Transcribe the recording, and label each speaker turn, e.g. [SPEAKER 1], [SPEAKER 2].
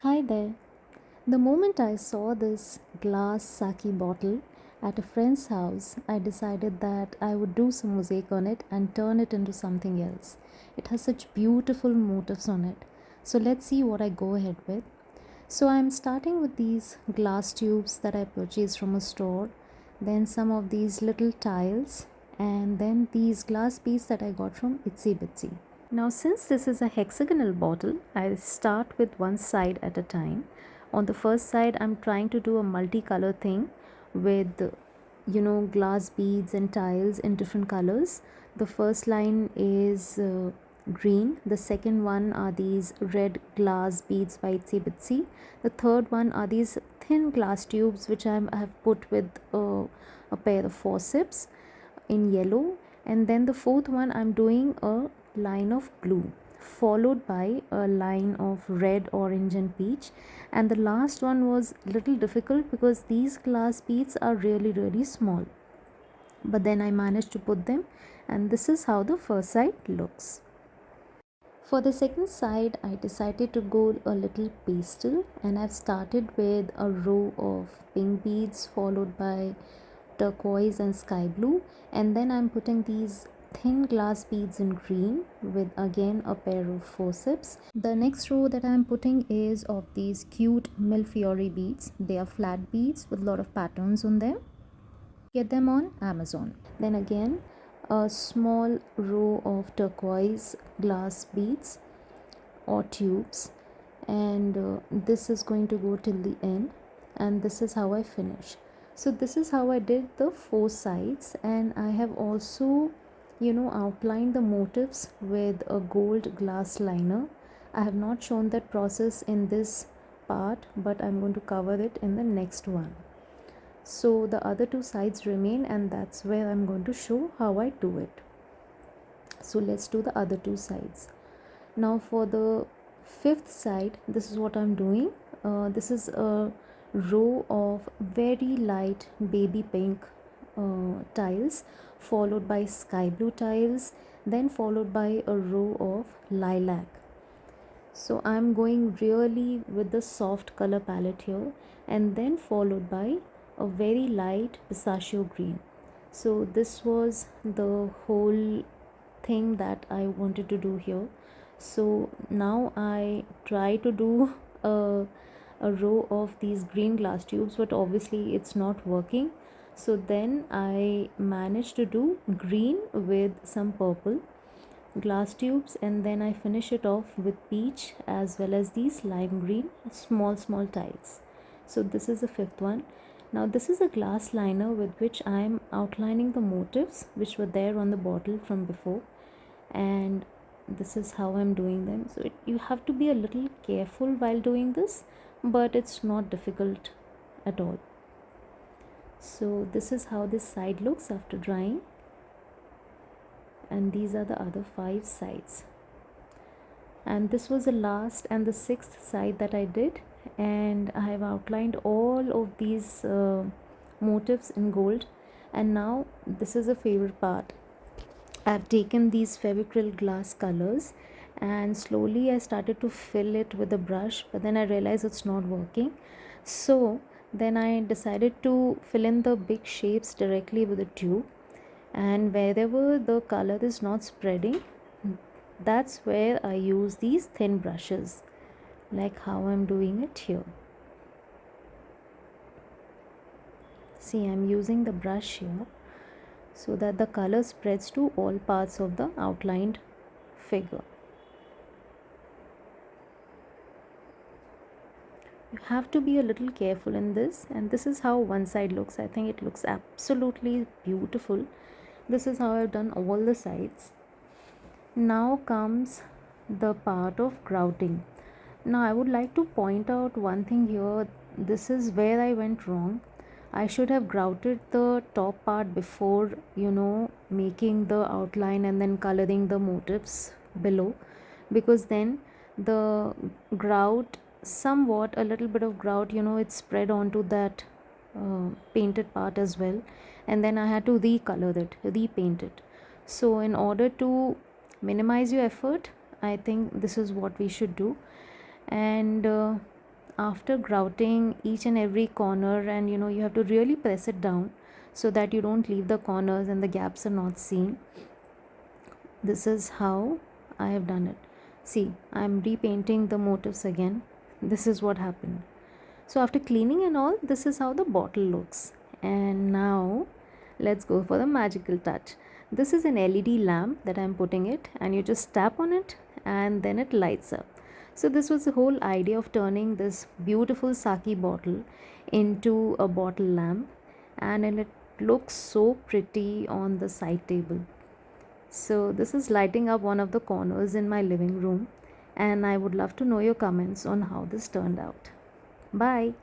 [SPEAKER 1] Hi there. The moment I saw this glass sake bottle at a friend's house, I decided that I would do some mosaic on it and turn it into something else. It has such beautiful motifs on it. So let's see what I go ahead with. So I'm starting with these glass tubes that I purchased from a store, then some of these little tiles, and then these glass beads that I got from Itsy Bitsy. Now, since this is a hexagonal bottle, I start with one side at a time. On the first side, I'm trying to do a multicolor thing with, glass beads and tiles in different colors. The first line is green. The second one are these red glass beads by Itsy Bitsy. The third one are these thin glass tubes which I have put with a pair of forceps in yellow, and then the fourth one I'm doing a line of blue followed by a line of red, orange and peach, and the last one was little difficult because these glass beads are really small, but then I managed to put them, and this is how the first side looks. For the second side, I decided to go a little pastel, and I've started with a row of pink beads followed by turquoise and sky blue, and then I'm putting these thin glass beads in green with again a pair of forceps. The next row that I'm putting is of these cute Millefiori beads. They are flat beads with a lot of patterns on them. Get them on Amazon. Then again a small row of turquoise glass beads or tubes, and this is going to go till the end, and this is how I finish. So this is how I did the four sides, and I have also outlined the motifs with a gold glass liner. I have not shown that process in this part, but I'm going to cover it in the next one. So the other two sides remain, and that's where I'm going to show how I do it. So let's do the other two sides. Now for the fifth side, this is what I'm doing. This is a row of very light baby pink tiles followed by sky blue tiles, then followed by a row of lilac. So I'm going really with the soft color palette here, and then followed by a very light pistachio green. So this was the whole thing that I wanted to do here. So now I try to do a row of these green glass tubes, but obviously it's not working. So then I managed to do green with some purple glass tubes, and then I finish it off with peach as well as these lime green small tiles. So this is the fifth one. Now this is a glass liner with which I am outlining the motifs which were there on the bottle from before, and this is how I'm doing them. So you have to be a little careful while doing this, but it's not difficult at all. So this is how this side looks after drying, and these are the other five sides, and this was the last and the sixth side that I did, and I have outlined all of these motifs in gold. And now this is a favorite part. I've taken these Fevicryl glass colors and slowly I started to fill it with a brush, but then I realized it's not working. So then I decided to fill in the big shapes directly with a tube, and wherever the color is not spreading, that's where I use these thin brushes, like how I'm doing it here. See, I'm using the brush here so that the color spreads to all parts of the outlined figure. You have to be a little careful in this, and this is how one side looks. I think it looks absolutely beautiful. This is how I've done all the sides. Now comes the part of grouting. Now I would like to point out one thing here. This is where I went wrong. I should have grouted the top part before, making the outline and then coloring the motifs below, because then the grout, somewhat a little bit of grout, it spread onto that painted part as well, and then I had to recolor it, repaint it. So in order to minimize your effort, I think this is what we should do. And after grouting each and every corner, and you have to really press it down so that you don't leave the corners and the gaps are not seen. This is how I have done it. See, I'm repainting the motifs again. This is what happened. So after cleaning and all, this is how the bottle looks. And now let's go for the magical touch. This is an LED lamp that I'm putting it, and you just tap on it and then it lights up. So this was the whole idea of turning this beautiful sake bottle into a bottle lamp, and it looks so pretty on the side table. So this is lighting up one of the corners in my living room, and I would love to know your comments on how this turned out. Bye.